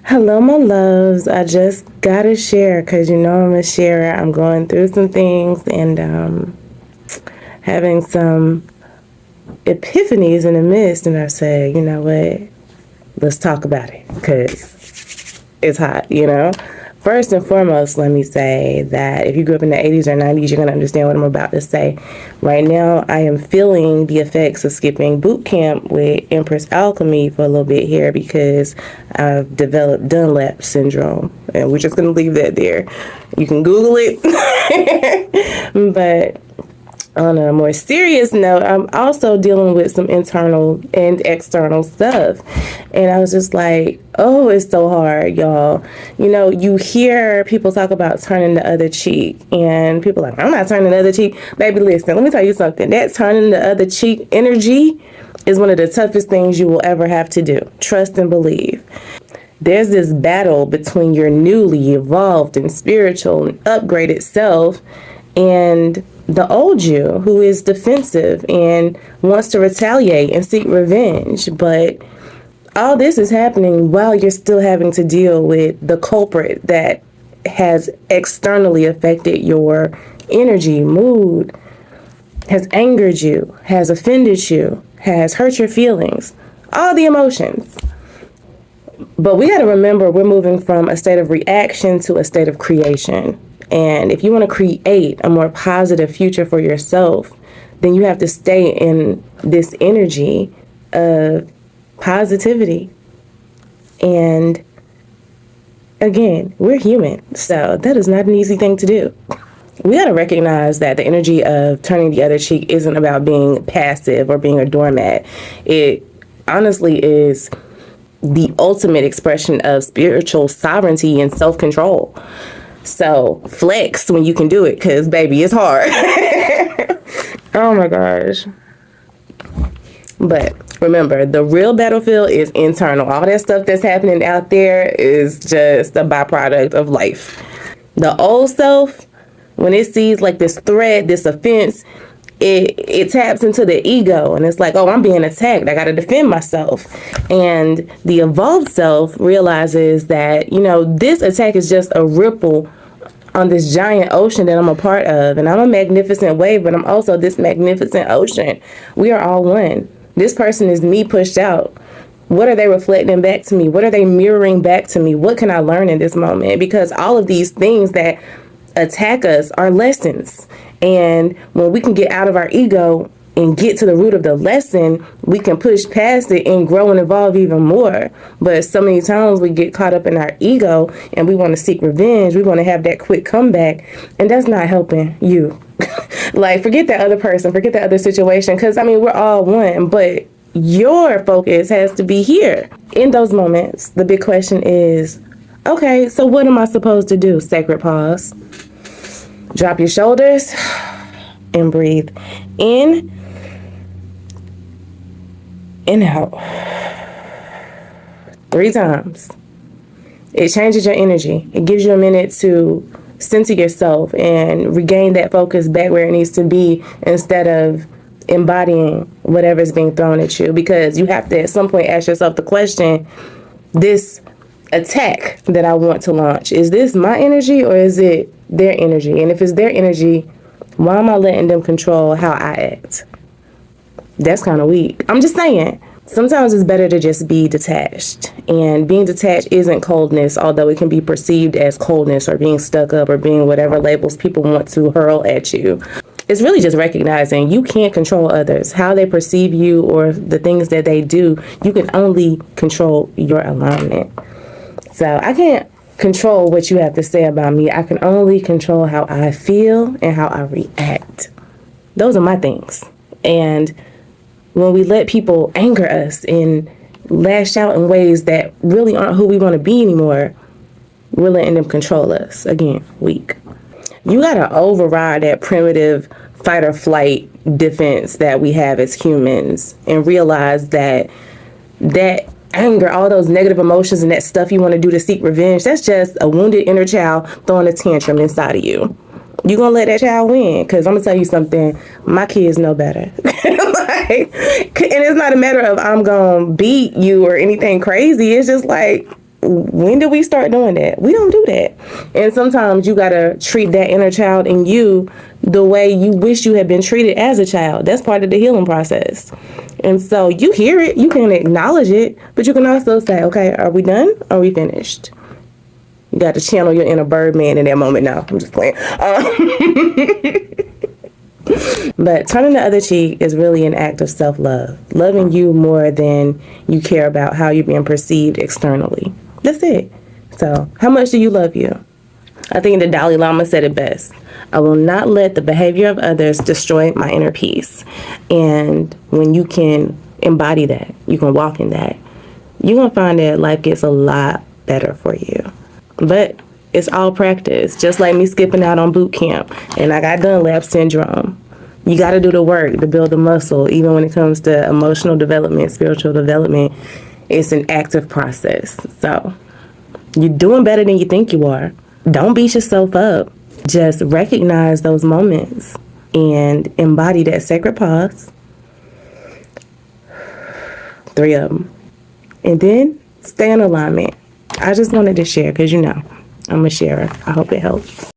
Hello, my loves. I just gotta share because you know I'm a sharer. I'm going through some things and having some epiphanies in the midst. And I said, you know what? Let's talk about it because it's hot, you know? First and foremost, let me say that if you grew up in the 80s or 90s, you're going to understand what I'm about to say. Right now, I am feeling the effects of skipping boot camp with Empress Alchemy for a little bit here because I've developed Dunlap syndrome. And we're just going to leave that there. You can Google it. But on a more serious note, I'm also dealing with some internal and external stuff. And I was just like, oh, it's so hard, y'all. You know, you hear people talk about turning the other cheek, and people are like, I'm not turning the other cheek. Baby, listen, let me tell you something. That turning the other cheek energy is one of the toughest things you will ever have to do. Trust and believe. There's this battle between your newly evolved and spiritual and upgraded self and the old you who is defensive and wants to retaliate and seek revenge. But all this is happening while you're still having to deal with the culprit that has externally affected your energy, mood, has angered you, has offended you, has hurt your feelings, all the emotions. But we got to remember we're moving from a state of reaction to a state of creation. And if you want to create a more positive future for yourself, then you have to stay in this energy of positivity. And again, we're human, so that is not an easy thing to do. We got to recognize that the energy of turning the other cheek isn't about being passive or being a doormat. It honestly is the ultimate expression of spiritual sovereignty and self-control. So flex when you can do it, because baby, it's hard. Oh my gosh. But remember, the real battlefield is internal. All that stuff that's happening out there is just a byproduct of life. The old self, when it sees like this threat, this offense, it taps into the ego and it's like, oh, I'm being attacked. I got to defend myself. And the evolved self realizes that, you know, this attack is just a ripple on this giant ocean that I'm a part of. And I'm a magnificent wave, but I'm also this magnificent ocean. We are all one. This person is me pushed out. What are they reflecting back to me? What are they mirroring back to me? What can I learn in this moment? Because all of these things that attack us are lessons. And when we can get out of our ego and get to the root of the lesson, we can push past it and grow and evolve even more. But so many times we get caught up in our ego and we want to seek revenge. We want to have that quick comeback. And that's not helping you. Like, forget that other person, forget that other situation. Because, I mean, we're all one. But your focus has to be here. In those moments, the big question is, okay, so what am I supposed to do? Sacred pause. Drop your shoulders and breathe in and out 3 times. It changes your energy. It gives you a minute to center yourself and regain that focus back where it needs to be instead of embodying whatever is being thrown at you. Because you have to at some point ask yourself the question, this attack that I want to launch, is this my energy or is it their energy? And if it's their energy, why am I letting them control how I act? That's kind of weak. I'm just saying. Sometimes it's better to just be detached. And being detached isn't coldness, although it can be perceived as coldness or being stuck up or being whatever labels people want to hurl at you. It's really just recognizing you can't control others, how they perceive you or the things that they do. You can only control your alignment. So I can't control what you have to say about me. I can only control how I feel and how I react. Those are my things. And when we let people anger us and lash out in ways that really aren't who we want to be anymore, we're letting them control us. Again, weak. You got to override that primitive fight or flight defense that we have as humans and realize that anger, all those negative emotions and that stuff you want to do to seek revenge, that's just a wounded inner child throwing a tantrum inside of you. You're going to let that child win, because I'm going to tell you something, my kids know better. And it's not a matter of I'm going to beat you or anything crazy. It's just like, When did we start doing that? We don't do that. And sometimes you got to treat that inner child in you the way you wish you had been treated as a child. That's part of the healing process. And so you hear it, you can acknowledge it, but you can also say, okay, are we done? Are we finished? You got to channel your inner Birdman in that moment now. I'm just playing. But turning the other cheek is really an act of self-love. Loving you more than you care about how you're being perceived externally. That's it. So, how much do you love you? I think the Dalai Lama said it best. I will not let the behavior of others destroy my inner peace. And when you can embody that, you can walk in that, you're going to find that life gets a lot better for you. But it's all practice. Just like me skipping out on boot camp and I got Dunlap syndrome. You got to do the work to build the muscle. Even when it comes to emotional development, spiritual development, it's an active process. So you're doing better than you think you are. Don't beat yourself up. Just recognize those moments and embody that sacred pause. 3 of them. And then stay in alignment. I just wanted to share because, I'm a sharer. I hope it helps.